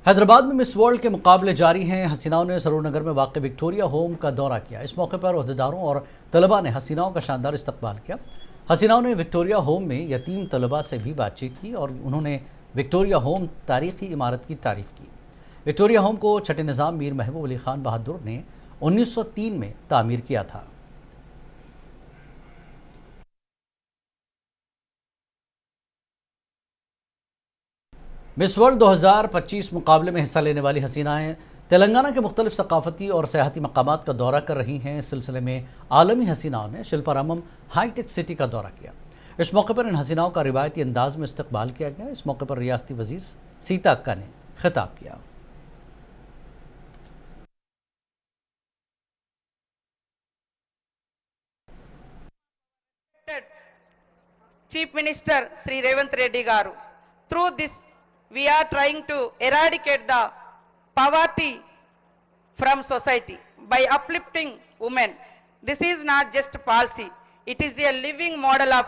हैदराबाद में miss world के मुकाबले जारी हैं। हसीनाओं ने सरूर नगर में वाक़ विक्टोरिया होम का दौरा किया। इस मौके पर ओहदेदारों और तलबा ने हसीनाओं का शानदार इस्तकबाल किया। हसीनाओं ने विक्टोरिया होम में यतीम तलबा से भी बातचीत की और उन्होंने विक्टोरिया होम तारीखी इमारत की तारीफ़ की। विक्टोरिया होम को छठे निज़ाम मीर महबूब अली खान बहादुर ने 1903 में तामीर किया था। मिस वर्ल्ड 2025 मुकाबले में हिस्सा लेने वाली हसीनाएँ तेलंगाना के मुख्तलिफ सकाफती और सयाहती मकामात का दौरा कर रही हैं। इस सिलसिले में आलमी हसीनाओं ने शिल्पारामम हाईटेक सिटी का दौरा किया। इस मौके पर इन हसीनाओं का रिवायती अंदाज में इस्तकबाल किया गया। इस मौके पर रियासती वजीर सीता अक्का ने खिताब किया। Chief Minister Sri Revanth Reddy Garu. Through this, we are trying to eradicate the poverty from society by uplifting women. This is not just a policy, it is a living model of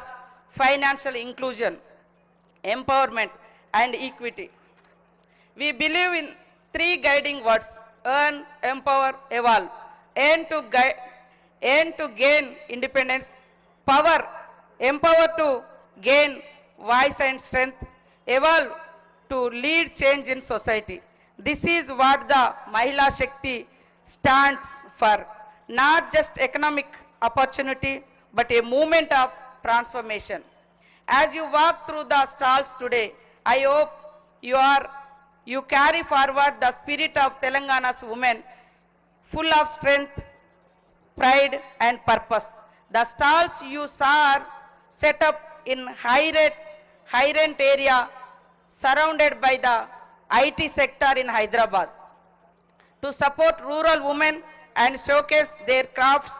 financial inclusion, empowerment, and equity. We believe in three guiding words: earn, empower, evolve. Earn to gain independence, power, empower to gain voice and strength, evolve to lead change in society. This is what the Mahila Shakti stands for. Not just economic opportunity, but a movement of transformation. As you walk through the stalls today, I hope you carry forward the spirit of Telangana's women, full of strength, pride, and purpose. The stalls you saw are set up in high-rent area surrounded by the IT sector in Hyderabad to support rural women and showcase their crafts